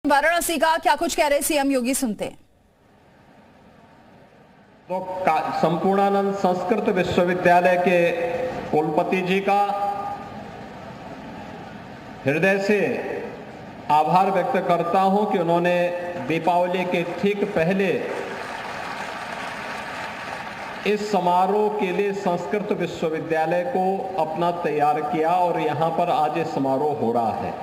वाराणसी का क्या कुछ कह रहे सीएम योगी, सुनते हैं। तो संपूर्णानंद संस्कृत विश्वविद्यालय के कुलपति जी का हृदय से आभार व्यक्त करता हूं कि उन्होंने दीपावली के ठीक पहले इस समारोह के लिए संस्कृत विश्वविद्यालय को अपना तैयार किया और यहां पर आज ये समारोह हो रहा है।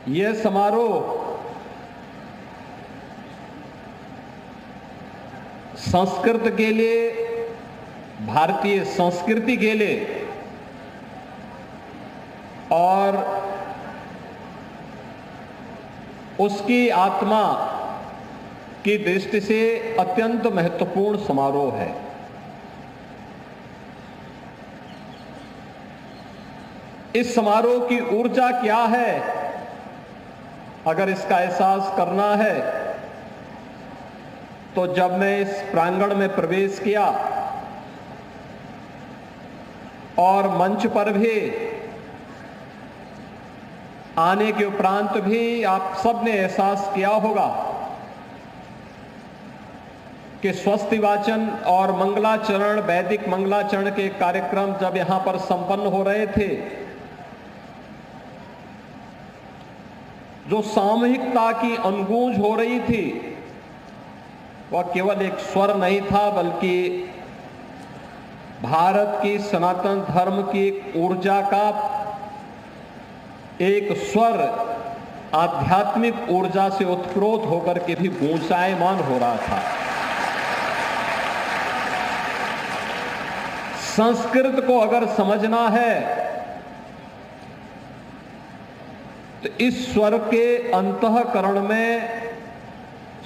यह समारोह संस्कृत के लिए, भारतीय संस्कृति के लिए और उसकी आत्मा की दृष्टि से अत्यंत महत्वपूर्ण समारोह है। इस समारोह की ऊर्जा क्या है, अगर इसका एहसास करना है तो जब मैं इस प्रांगण में प्रवेश किया और मंच पर भी आने के उपरांत भी आप सब ने एहसास किया होगा कि स्वस्ति वाचन और मंगलाचरण, वैदिक मंगलाचरण के कार्यक्रम जब यहां पर संपन्न हो रहे थे, जो सामूहिकता की अनगूंज हो रही थी, वह केवल एक स्वर नहीं था, बल्कि भारत की सनातन धर्म की एक ऊर्जा का एक स्वर आध्यात्मिक ऊर्जा से उत्प्रोत होकर के भी गूंजायमान हो रहा था। संस्कृत को अगर समझना है तो इस स्वर के अंतःकरण में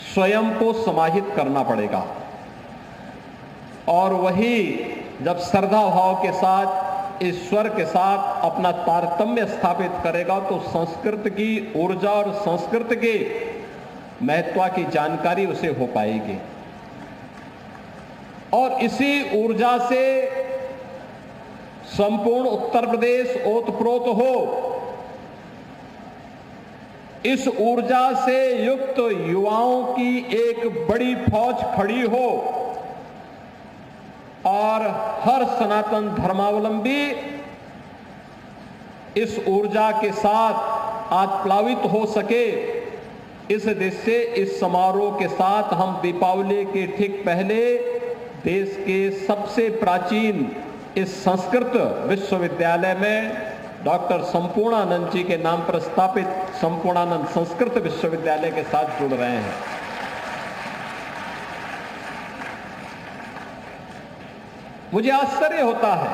स्वयं को समाहित करना पड़ेगा और वही जब श्रद्धा भाव के साथ इस स्वर के साथ अपना तारतम्य स्थापित करेगा तो संस्कृत की ऊर्जा और संस्कृत के महत्व की जानकारी उसे हो पाएगी और इसी ऊर्जा से संपूर्ण उत्तर प्रदेश ओतप्रोत हो। इस ऊर्जा से युक्त युवाओं की एक बड़ी फौज खड़ी हो और हर सनातन धर्मावलंबी इस ऊर्जा के साथ आप्लावित हो सके। इस दृष्टि से इस समारोह के साथ हम दीपावली के ठीक पहले देश के सबसे प्राचीन इस संस्कृत विश्वविद्यालय में डॉक्टर संपूर्णानंद जी के नाम पर स्थापित संपूर्णानंद संस्कृत विश्वविद्यालय के साथ जुड़ रहे हैं। मुझे आश्चर्य होता है,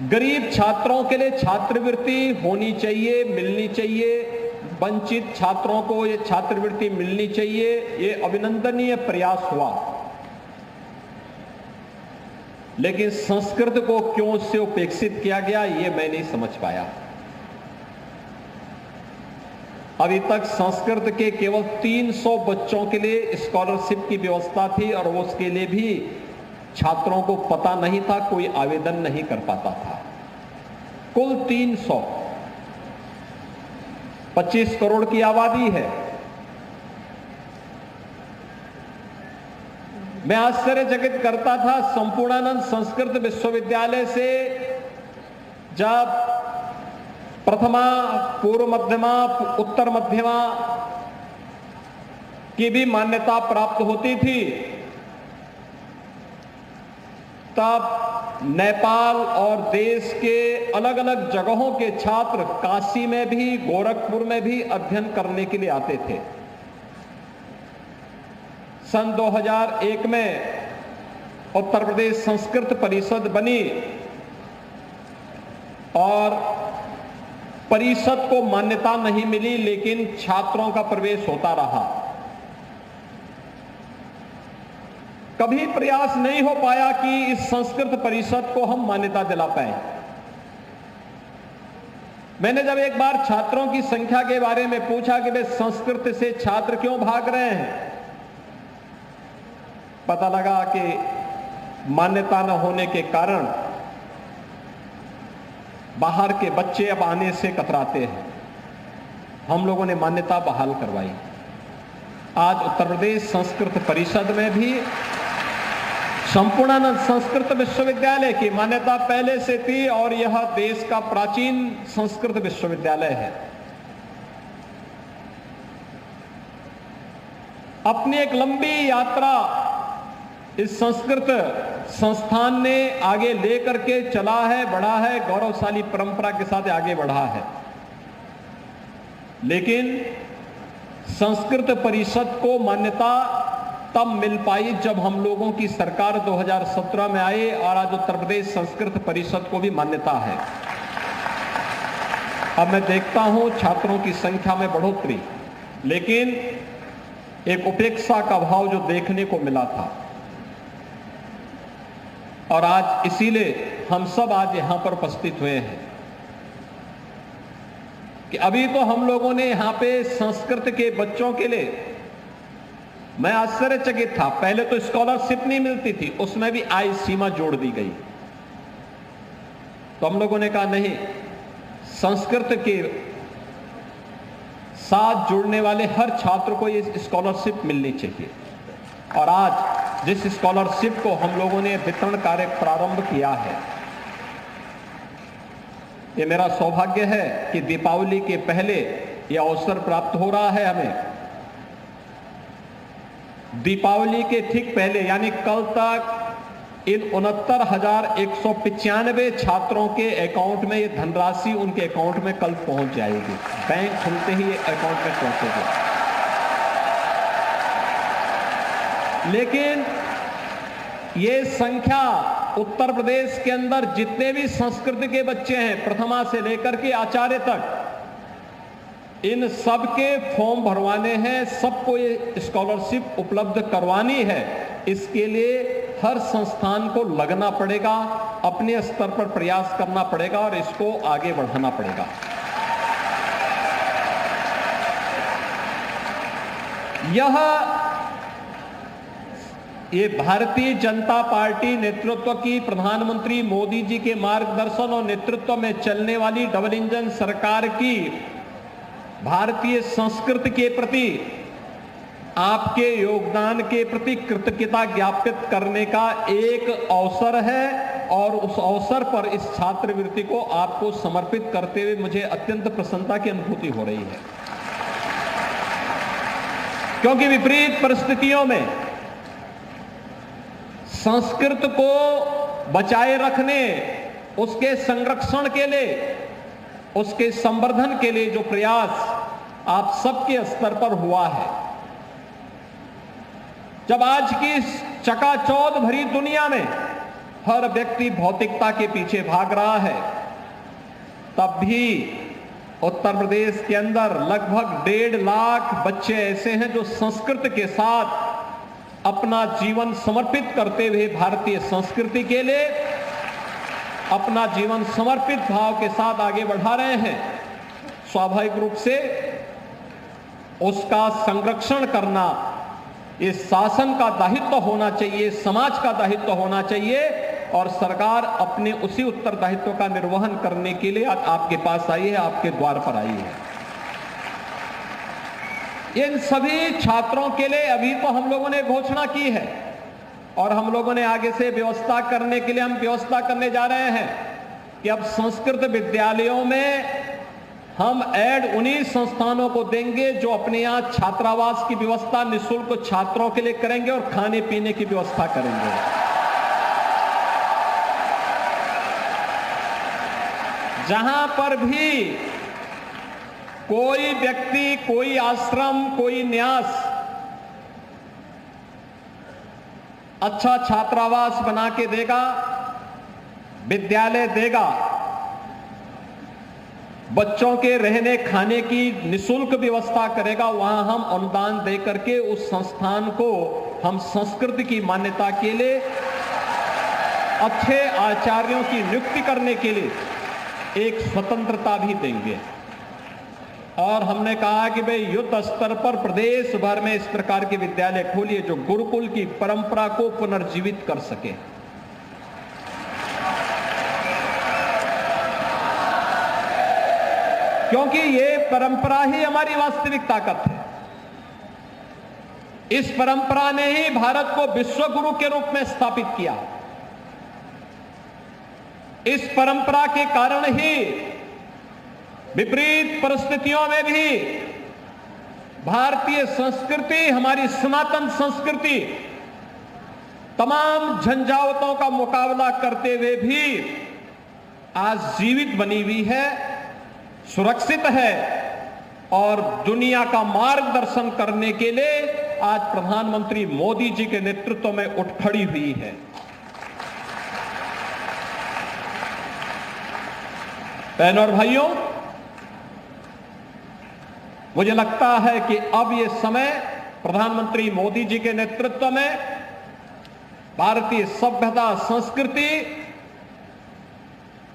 गरीब छात्रों के लिए छात्रवृत्ति होनी चाहिए, मिलनी चाहिए, वंचित छात्रों को ये छात्रवृत्ति मिलनी चाहिए, ये अभिनंदनीय प्रयास हुआ, लेकिन संस्कृत को क्यों से उपेक्षित किया गया ये मैं नहीं समझ पाया। अभी तक संस्कृत के केवल 300 बच्चों के लिए स्कॉलरशिप की व्यवस्था थी और उसके लिए भी छात्रों को पता नहीं था, कोई आवेदन नहीं कर पाता था। कुल 300, 25 करोड़ की आबादी है। मैं आश्चर्यचकित करता था, संपूर्णानंद संस्कृत विश्वविद्यालय से जब प्रथमा, पूर्व मध्यमा, उत्तर मध्यमा की भी मान्यता प्राप्त होती थी, तब नेपाल और देश के अलग अलग जगहों के छात्र काशी में भी, गोरखपुर में भी अध्ययन करने के लिए आते थे। सन 2001 में उत्तर प्रदेश संस्कृत परिषद बनी और परिषद को मान्यता नहीं मिली, लेकिन छात्रों का प्रवेश होता रहा। कभी प्रयास नहीं हो पाया कि इस संस्कृत परिषद को हम मान्यता दिला पाए। मैंने जब एक बार छात्रों की संख्या के बारे में पूछा कि वे संस्कृत से छात्र क्यों भाग रहे हैं, पता लगा कि मान्यता न होने के कारण बाहर के बच्चे अब आने से कतराते हैं। हम लोगों ने मान्यता बहाल करवाई। आज उत्तर प्रदेश संस्कृत परिषद में भी संपूर्णानंद संस्कृत विश्वविद्यालय की मान्यता पहले से थी और यह देश का प्राचीन संस्कृत विश्वविद्यालय है। अपनी एक लंबी यात्रा इस संस्कृत संस्थान ने आगे लेकर के चला है, बढ़ा है, गौरवशाली परंपरा के साथ आगे बढ़ा है। लेकिन संस्कृत परिषद को मान्यता तब मिल पाई जब हम लोगों की सरकार 2017 में आई और आज उत्तर प्रदेश संस्कृत परिषद को भी मान्यता है। अब मैं देखता हूं छात्रों की संख्या में बढ़ोतरी, लेकिन एक उपेक्षा का भाव जो देखने को मिला था। और आज इसीलिए हम सब आज यहां पर उपस्थित हुए हैं कि अभी तो हम लोगों ने यहां पे संस्कृत के बच्चों के लिए, मैं आश्चर्यचकित था, पहले तो स्कॉलरशिप नहीं मिलती थी, उसमें भी आय सीमा जोड़ दी गई। तो हम लोगों ने कहा नहीं, संस्कृत के साथ जुड़ने वाले हर छात्र को ये स्कॉलरशिप मिलनी चाहिए। और आज जिस स्कॉलरशिप को हम लोगों ने वितरण कार्य प्रारंभ किया है, ये मेरा सौभाग्य है कि दीपावली के पहले यह अवसर प्राप्त हो रहा है हमें। दीपावली के ठीक पहले यानी कल तक इन 69,195 छात्रों के अकाउंट में ये धनराशि उनके अकाउंट में कल पहुंच जाएगी। बैंक खुलते ही ये अकाउंट में पहुंचेगी। लेकिन ये संख्या उत्तर प्रदेश के अंदर जितने भी संस्कृत के बच्चे हैं, प्रथमा से लेकर के आचार्य तक, इन सब के फॉर्म भरवाने हैं, सबको ये स्कॉलरशिप उपलब्ध करवानी है। इसके लिए हर संस्थान को लगना पड़ेगा, अपने स्तर पर प्रयास करना पड़ेगा और इसको आगे बढ़ाना पड़ेगा। ये भारतीय जनता पार्टी नेतृत्व की, प्रधानमंत्री मोदी जी के मार्गदर्शन और नेतृत्व में चलने वाली डबल इंजन सरकार की भारतीय संस्कृति के प्रति, आपके योगदान के प्रति कृतज्ञता ज्ञापित करने का एक अवसर है। और उस अवसर पर इस छात्रवृत्ति को आपको समर्पित करते हुए मुझे अत्यंत प्रसन्नता की अनुभूति हो रही है, क्योंकि विपरीत परिस्थितियों में संस्कृत को बचाए रखने, उसके संरक्षण के लिए, उसके संवर्धन के लिए जो प्रयास आप सबके स्तर पर हुआ है, जब आज की चकाचौंध भरी दुनिया में हर व्यक्ति भौतिकता के पीछे भाग रहा है, तब भी उत्तर प्रदेश के अंदर लगभग 1.5 लाख बच्चे ऐसे हैं जो संस्कृत के साथ अपना जीवन समर्पित करते हुए भारतीय संस्कृति के लिए अपना जीवन समर्पित भाव के साथ आगे बढ़ा रहे हैं। स्वाभाविक रूप से उसका संरक्षण करना इस शासन का दायित्व होना चाहिए, समाज का दायित्व होना चाहिए, और सरकार अपने उसी उत्तरदायित्व का निर्वहन करने के लिए आज आपके पास आई है, आपके द्वार पर आई है। इन सभी छात्रों के लिए अभी तो हम लोगों ने घोषणा की है और हम लोगों ने आगे से व्यवस्था करने के लिए हम व्यवस्था करने जा रहे हैं कि अब संस्कृत विद्यालयों में हम ऐड उन्हीं संस्थानों को देंगे जो अपने यहां छात्रावास की व्यवस्था निःशुल्क छात्रों के लिए करेंगे और खाने पीने की व्यवस्था करेंगे। जहां पर भी कोई व्यक्ति, कोई आश्रम, कोई न्यास अच्छा छात्रावास बना के देगा, विद्यालय देगा, बच्चों के रहने खाने की निःशुल्क व्यवस्था करेगा, वहां हम अनुदान दे करके उस संस्थान को हम संस्कृत की मान्यता के लिए अच्छे आचार्यों की नियुक्ति करने के लिए एक स्वतंत्रता भी देंगे। और हमने कहा कि भाई युद्ध स्तर पर प्रदेश भर में इस प्रकार के विद्यालय खोलिए जो गुरुकुल की परंपरा को पुनर्जीवित कर सके। क्योंकि ये परंपरा ही हमारी वास्तविक ताकत है। इस परंपरा ने ही भारत को विश्व गुरु के रूप में स्थापित किया। इस परंपरा के कारण ही विपरीत परिस्थितियों में भी भारतीय संस्कृति, हमारी सनातन संस्कृति, तमाम झंझावतों का मुकाबला करते हुए भी आज जीवित बनी हुई है, सुरक्षित है और दुनिया का मार्गदर्शन करने के लिए आज प्रधानमंत्री मोदी जी के नेतृत्व में उठ खड़ी हुई है। बहनों और भाइयों, मुझे लगता है कि अब यह समय प्रधानमंत्री मोदी जी के नेतृत्व में भारतीय सभ्यता, संस्कृति,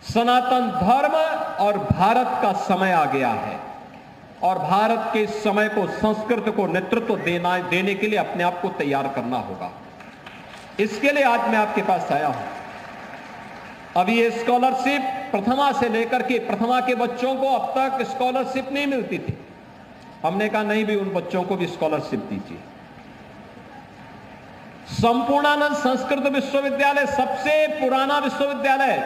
सनातन धर्म और भारत का समय आ गया है और भारत के समय को, संस्कृति को नेतृत्व देने के लिए अपने आप को तैयार करना होगा। इसके लिए आज मैं आपके पास आया हूं। अभी ये स्कॉलरशिप प्रथमा से लेकर के प्रथमा के बच्चों को अब तक स्कॉलरशिप नहीं मिलती थी। हमने कहा नहीं भी, उन बच्चों को भी स्कॉलरशिप दीजिए। संपूर्णानंद संस्कृत विश्वविद्यालय सबसे पुराना विश्वविद्यालय,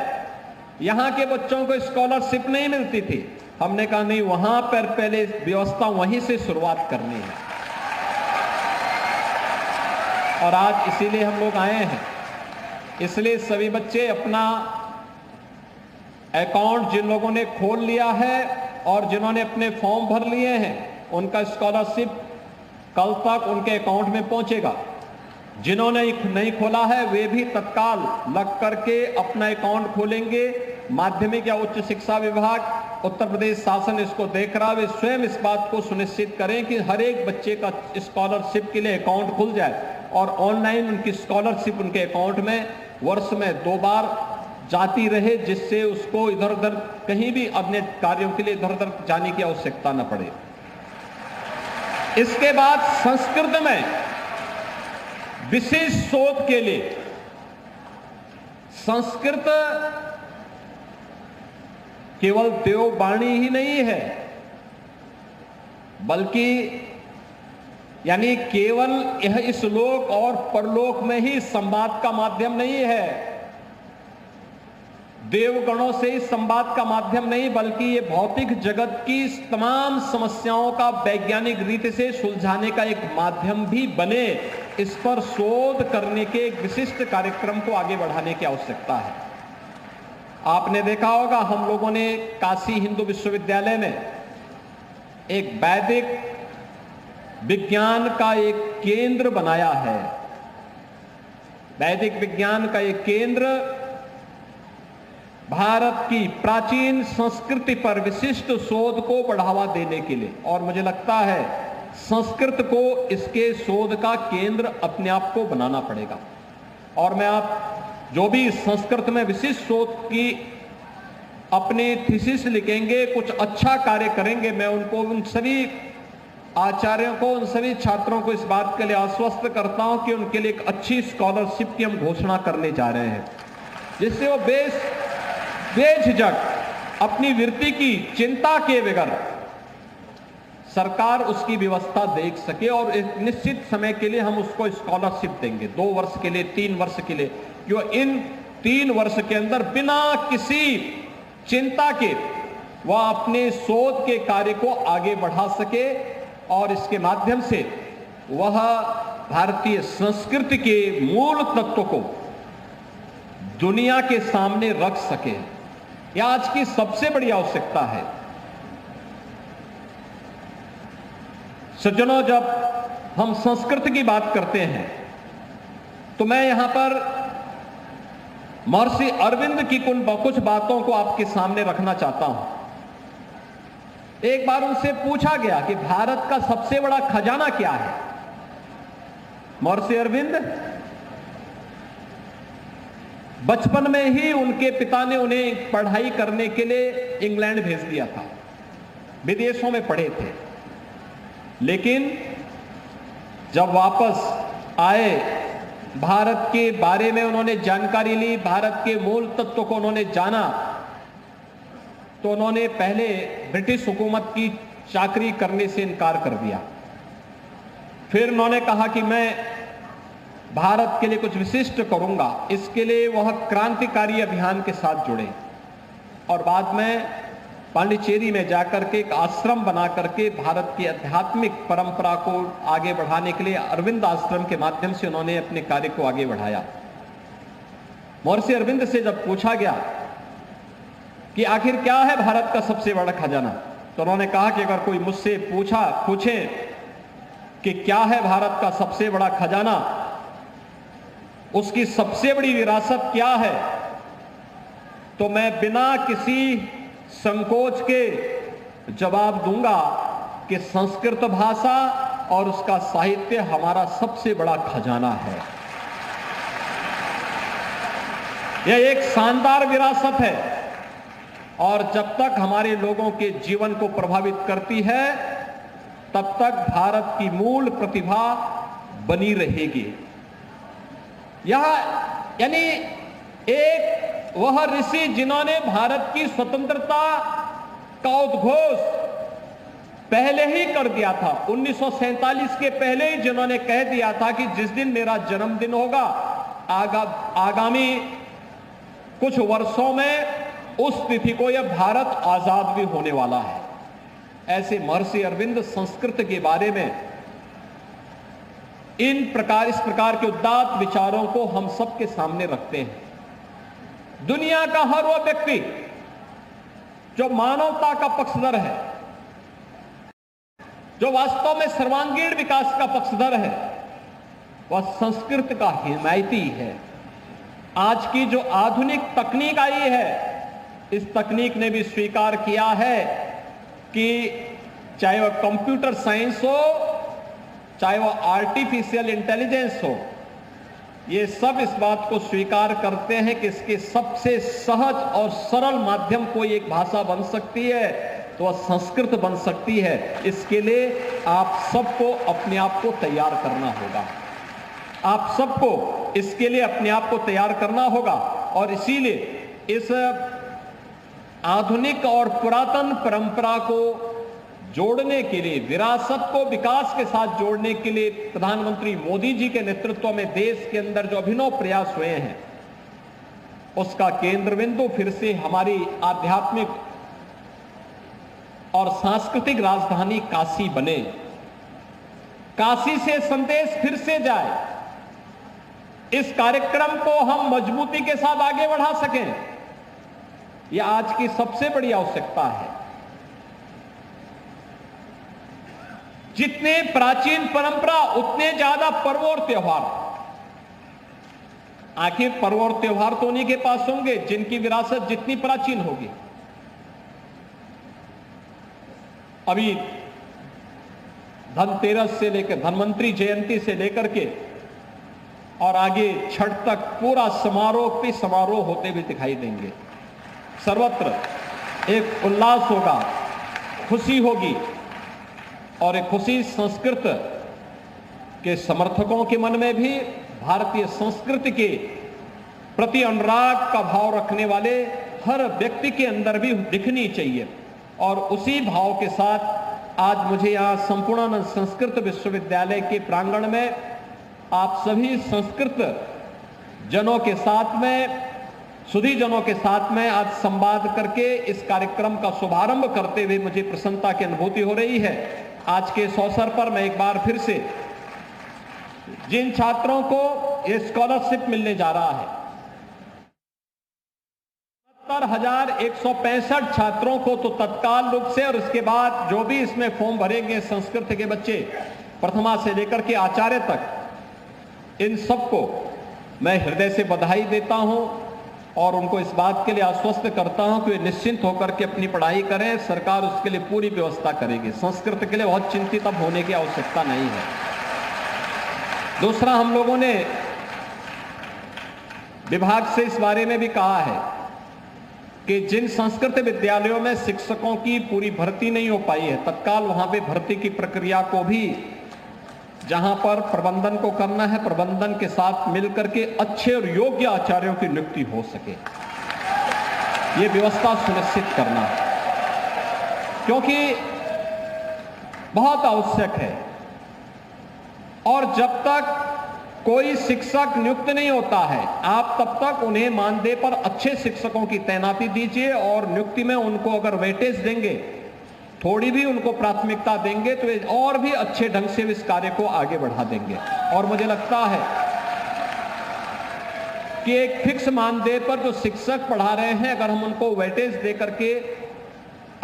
यहां के बच्चों को स्कॉलरशिप नहीं मिलती थी। हमने कहा नहीं, वहां पर पहले व्यवस्था वहीं से शुरुआत करनी है और आज इसीलिए हम लोग आए हैं। इसलिए सभी बच्चे अपना अकाउंट जिन लोगों ने खोल लिया है और जिन्होंने अपने फॉर्म भर लिए हैं, उनका स्कॉलरशिप कल तक उनके अकाउंट में पहुंचेगा। जिन्होंने नहीं खोला है वे भी तत्काल लग करके अपना अकाउंट खोलेंगे। माध्यमिक या उच्च शिक्षा विभाग, उत्तर प्रदेश शासन इसको देख रहा है। वे स्वयं इस बात को सुनिश्चित करें कि हर एक बच्चे का स्कॉलरशिप के लिए अकाउंट खुल जाए और ऑनलाइन उनकी स्कॉलरशिप उनके अकाउंट में वर्ष में 2 बार जाती रहे, जिससे उसको इधर उधर कहीं भी अपने कार्यों के लिए इधर उधर जाने की आवश्यकता न पड़े। इसके बाद संस्कृत में विशेष शोध के लिए, संस्कृत केवल देववाणी ही नहीं है, बल्कि यानी केवल यह इस लोक और परलोक में ही संवाद का माध्यम नहीं है, देवगणों से ही संवाद का माध्यम नहीं, बल्कि ये भौतिक जगत की तमाम समस्याओं का वैज्ञानिक रीति से सुलझाने का एक माध्यम भी बने, इस पर शोध करने के एक विशिष्ट कार्यक्रम को आगे बढ़ाने की आवश्यकता है। आपने देखा होगा, हम लोगों ने काशी हिंदू विश्वविद्यालय में एक वैदिक विज्ञान का एक केंद्र बनाया है। वैदिक विज्ञान का एक केंद्र भारत की प्राचीन संस्कृति पर विशिष्ट शोध को बढ़ावा देने के लिए, और मुझे लगता है संस्कृत को इसके शोध का केंद्र अपने आप को बनाना पड़ेगा। और मैं आप जो भी संस्कृत में विशिष्ट शोध की अपनी थीसिस लिखेंगे, कुछ अच्छा कार्य करेंगे, मैं उनको, उन सभी आचार्यों को, उन सभी छात्रों को इस बात के लिए आश्वस्त करता हूं कि उनके लिए एक अच्छी स्कॉलरशिप की हम घोषणा करने जा रहे हैं, जिससे वो बेझिझक अपनी वृत्ति की चिंता के बगैर सरकार उसकी व्यवस्था देख सके और एक निश्चित समय के लिए हम उसको स्कॉलरशिप देंगे, 2 वर्ष के लिए, 3 वर्ष के लिए, जो इन 3 वर्ष के अंदर बिना किसी चिंता के वह अपने शोध के कार्य को आगे बढ़ा सके और इसके माध्यम से वह भारतीय संस्कृति के मूल तत्व को दुनिया के सामने रख सके। यह आज की सबसे बड़ी आवश्यकता है। सज्जनों, जब हम संस्कृति की बात करते हैं तो मैं यहां पर महर्षि अरविंद की कुछ बातों को आपके सामने रखना चाहता हूं। एक बार उनसे पूछा गया कि भारत का सबसे बड़ा खजाना क्या है। महर्षि अरविंद बचपन में ही उनके पिता ने उन्हें पढ़ाई करने के लिए इंग्लैंड भेज दिया था, विदेशों में पढ़े थे, लेकिन जब वापस आए, भारत के बारे में उन्होंने जानकारी ली, भारत के मूल तत्व को उन्होंने जाना, तो तो उन्होंने पहले ब्रिटिश हुकूमत की चाकरी करने से इनकार कर दिया। फिर उन्होंने कहा कि मैं भारत के लिए कुछ विशिष्ट करूंगा, इसके लिए वह क्रांतिकारी अभियान के साथ जुड़े और बाद में पांडिचेरी में जाकर के एक आश्रम बना करके भारत की आध्यात्मिक परंपरा को आगे बढ़ाने के लिए अरविंद आश्रम के माध्यम से उन्होंने अपने कार्य को आगे बढ़ाया। महर्षि अरविंद से जब पूछा गया कि आखिर क्या है भारत का सबसे बड़ा खजाना, तो उन्होंने कहा कि अगर कोई मुझसे पूछे कि क्या है भारत का सबसे बड़ा खजाना, उसकी सबसे बड़ी विरासत क्या है, तो मैं बिना किसी संकोच के जवाब दूंगा कि संस्कृत भाषा और उसका साहित्य हमारा सबसे बड़ा खजाना है। यह एक शानदार विरासत है और जब तक हमारे लोगों के जीवन को प्रभावित करती है तब तक भारत की मूल प्रतिभा बनी रहेगी। यह यानी एक वह ऋषि जिन्होंने भारत की स्वतंत्रता का उद्घोष पहले ही कर दिया था, 1947 के पहले ही जिन्होंने कह दिया था कि जिस दिन मेरा जन्मदिन होगा आगामी कुछ वर्षों में उस तिथि को यह भारत आजाद भी होने वाला है। ऐसे महर्षि अरविंद संस्कृत के बारे में इस प्रकार के उदात्त विचारों को हम सबके सामने रखते हैं। दुनिया का हर वो व्यक्ति जो मानवता का पक्षधर है, जो वास्तव में सर्वांगीण विकास का पक्षधर है, वह संस्कृत का हिमायती है। आज की जो आधुनिक तकनीक आई है, इस तकनीक ने भी स्वीकार किया है कि चाहे वह कंप्यूटर साइंस हो, चाहे वह आर्टिफिशियल इंटेलिजेंस हो, ये सब इस बात को स्वीकार करते हैं कि इसके सबसे सहज और सरल माध्यम कोई एक भाषा बन सकती है तो वह संस्कृत बन सकती है। इसके लिए आप सबको अपने आप को तैयार करना होगा। आप सबको इसके लिए अपने आप को तैयार करना होगा और इसीलिए इस आधुनिक और पुरातन परंपरा को जोड़ने के लिए, विरासत को विकास के साथ जोड़ने के लिए प्रधानमंत्री मोदी जी के नेतृत्व में देश के अंदर जो अभिनव प्रयास हुए हैं, उसका केंद्र बिंदु फिर से हमारी आध्यात्मिक और सांस्कृतिक राजधानी काशी बने। काशी से संदेश फिर से जाए, इस कार्यक्रम को हम मजबूती के साथ आगे बढ़ा सकें, यह आज की सबसे बड़ी आवश्यकता है। जितने प्राचीन परंपरा उतने ज्यादा पर्व और त्योहार। आखिर पर्व और त्योहार तो उन्हीं के पास होंगे जिनकी विरासत जितनी प्राचीन होगी। अभी धनतेरस से लेकर धन्वंतरी जयंती से लेकर के और आगे छठ तक पूरा समारोह पे समारोह होते हुए दिखाई देंगे। सर्वत्र एक उल्लास होगा, खुशी होगी और एक खुशी संस्कृत के समर्थकों के मन में भी, भारतीय संस्कृति के प्रति अनुराग का भाव रखने वाले हर व्यक्ति के अंदर भी दिखनी चाहिए। और उसी भाव के साथ आज मुझे यहाँ संपूर्णानंद संस्कृत विश्वविद्यालय के प्रांगण में आप सभी संस्कृत जनों के साथ में, सुधी जनों के साथ में आज संवाद करके इस कार्यक्रम का शुभारंभ करते हुए मुझे प्रसन्नता की अनुभूति हो रही है। आज के इस अवसर पर मैं एक बार फिर से जिन छात्रों को ये स्कॉलरशिप मिलने जा रहा है, 70,165 छात्रों को तो तत्काल रूप से, और इसके बाद जो भी इसमें फॉर्म भरेंगे संस्कृत के बच्चे प्रथमा से लेकर के आचार्य तक, इन सबको मैं हृदय से बधाई देता हूं और उनको इस बात के लिए आश्वस्त करता हूं कि वे निश्चिंत होकर के अपनी पढ़ाई करें। सरकार उसके लिए पूरी व्यवस्था करेगी। संस्कृत के लिए बहुत चिंतित अब होने की आवश्यकता नहीं है। दूसरा, हम लोगों ने विभाग से इस बारे में भी कहा है कि जिन संस्कृत विद्यालयों में शिक्षकों की पूरी भर्ती नहीं हो पाई है, तत्काल वहां पे भर्ती की प्रक्रिया को भी, जहां पर प्रबंधन को करना है, प्रबंधन के साथ मिलकर के अच्छे और योग्य आचार्यों की नियुक्ति हो सके, ये व्यवस्था सुनिश्चित करना है। क्योंकि बहुत आवश्यक है। और जब तक कोई शिक्षक नियुक्त नहीं होता है, आप तब तक उन्हें मानदेय पर अच्छे शिक्षकों की तैनाती दीजिए और नियुक्ति में उनको अगर वेटेज देंगे, थोड़ी भी उनको प्राथमिकता देंगे तो ये और भी अच्छे ढंग से इस कार्य को आगे बढ़ा देंगे। और मुझे लगता है कि एक फिक्स मानदेय पर जो शिक्षक पढ़ा रहे हैं, अगर हम उनको वेटेज दे करके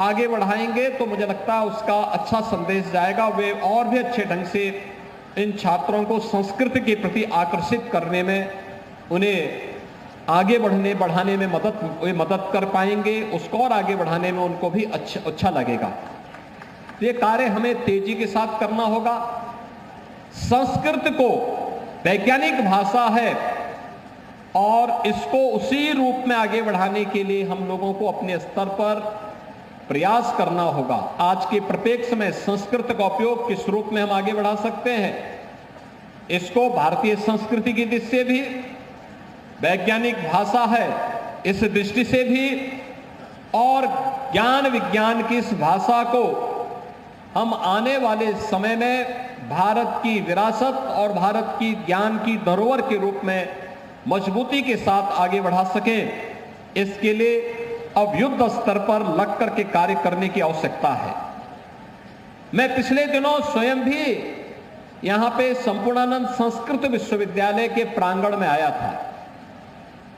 आगे बढ़ाएंगे तो मुझे लगता है उसका अच्छा संदेश जाएगा। वे और भी अच्छे ढंग से इन छात्रों को संस्कृत के प्रति आकर्षित करने में, उन्हें आगे बढ़ाने में मदद कर पाएंगे, उसको और आगे बढ़ाने में उनको भी अच्छा लगेगा। तो ये कार्य हमें तेजी के साथ करना होगा। संस्कृत को वैज्ञानिक भाषा है और इसको उसी रूप में आगे बढ़ाने के लिए हम लोगों को अपने स्तर पर प्रयास करना होगा। आज के परिप्रेक्ष्य में संस्कृत का उपयोग किस रूप में हम आगे बढ़ा सकते हैं, इसको भारतीय संस्कृति की दृष्टि से भी, वैज्ञानिक भाषा है इस दृष्टि से भी, और ज्ञान विज्ञान की इस भाषा को हम आने वाले समय में भारत की विरासत और भारत की ज्ञान की धरोहर के रूप में मजबूती के साथ आगे बढ़ा सकें। इसके लिए अब युद्ध स्तर पर लग करके कार्य करने की आवश्यकता है। मैं पिछले दिनों स्वयं भी यहां पे संपूर्णानंद संस्कृत विश्वविद्यालय के प्रांगण में आया था।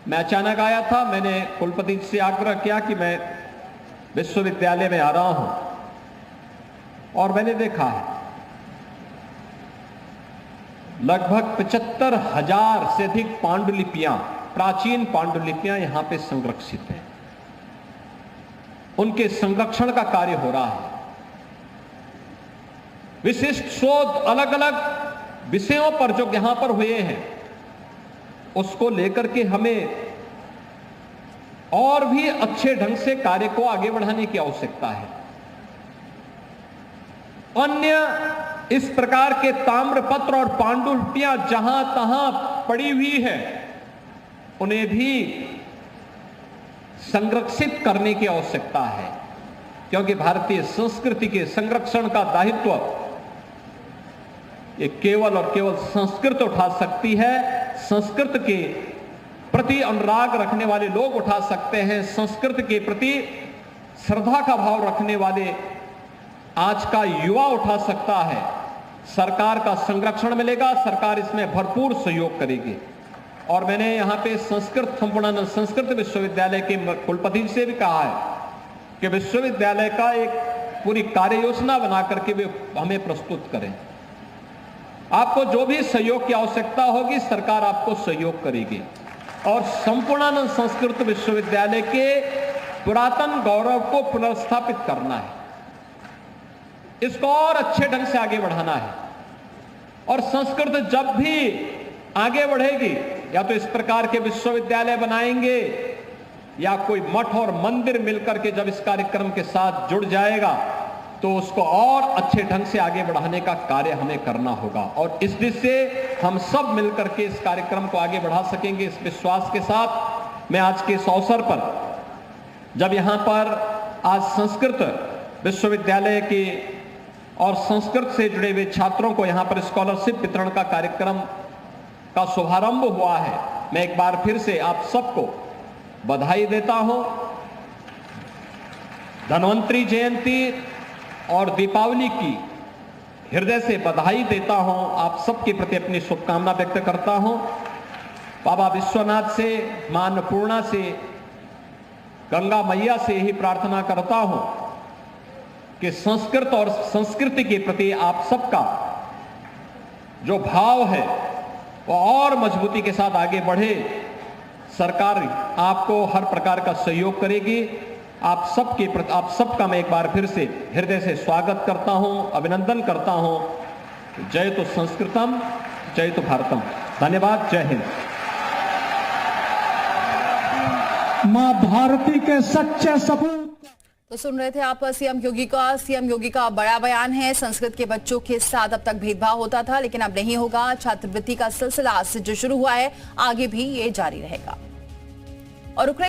मैं अचानक आया था, मैंने कुलपति से आग्रह किया कि मैं विश्वविद्यालय में आ रहा हूं, और मैंने देखा है लगभग 75,000 से अधिक पांडुलिपियां, प्राचीन पांडुलिपियां यहां पे संरक्षित हैं। उनके संरक्षण का कार्य हो रहा है। विशिष्ट शोध अलग अलग विषयों पर जो यहां पर हुए हैं, उसको लेकर के हमें और भी अच्छे ढंग से कार्य को आगे बढ़ाने की आवश्यकता है। अन्य इस प्रकार के ताम्रपत्र और पांडुलिपियां जहां तहां पड़ी हुई है, उन्हें भी संरक्षित करने की आवश्यकता है, क्योंकि भारतीय संस्कृति के संरक्षण का दायित्व ये केवल और केवल संस्कृत उठा सकती है। संस्कृत के प्रति अनुराग रखने वाले लोग उठा सकते हैं। संस्कृत के प्रति श्रद्धा का भाव रखने वाले आज का युवा उठा सकता है। सरकार का संरक्षण मिलेगा, सरकार इसमें भरपूर सहयोग करेगी। और मैंने यहाँ पे संपूर्णानंद संस्कृत विश्वविद्यालय के कुलपति से भी कहा है कि विश्वविद्यालय का एक पूरी कार्य योजना बना करके वे हमें प्रस्तुत करें। आपको जो भी सहयोग की आवश्यकता होगी, सरकार आपको सहयोग करेगी। और संपूर्णानंद संस्कृत विश्वविद्यालय के पुरातन गौरव को पुनर्स्थापित करना है, इसको और अच्छे ढंग से आगे बढ़ाना है। और संस्कृत जब भी आगे बढ़ेगी, या तो इस प्रकार के विश्वविद्यालय बनाएंगे, या कोई मठ और मंदिर मिलकर के जब इस कार्यक्रम के साथ जुड़ जाएगा, तो उसको और अच्छे ढंग से आगे बढ़ाने का कार्य हमें करना होगा। और इस दृष्टि से हम सब मिलकर के इस कार्यक्रम को आगे बढ़ा सकेंगे, इस विश्वास के साथ मैं आज के इस अवसर पर, जब यहां पर आज संस्कृत विश्वविद्यालय के और संस्कृत से जुड़े हुए छात्रों को यहां पर स्कॉलरशिप वितरण का कार्यक्रम का शुभारंभ हुआ है, मैं एक बार फिर से आप सबको बधाई देता हूं। धन्वंतरी जयंती और दीपावली की हृदय से बधाई देता हूं। आप सबके प्रति अपनी शुभकामना व्यक्त करता हूं। बाबा विश्वनाथ से, मां अन्नपूर्णा से, गंगा मैया से यही प्रार्थना करता हूं कि संस्कृत और संस्कृति के प्रति आप सबका जो भाव है वो और मजबूती के साथ आगे बढ़े। सरकार आपको हर प्रकार का सहयोग करेगी। आप सबका मैं एक बार फिर से हृदय से स्वागत करता हूं, अभिनंदन करता हूं। जय तो संस्कृतम, जय तो भारतम। धन्यवाद। जय हिंद। मां भारती के सच्चे सपूत। तो सुन रहे थे आप सीएम योगी का बड़ा बयान है। संस्कृत के बच्चों के साथ अब तक भेदभाव होता था, लेकिन अब नहीं होगा। छात्रवृत्ति का सिलसिला आज से जो शुरू हुआ है, आगे भी ये जारी रहेगा। और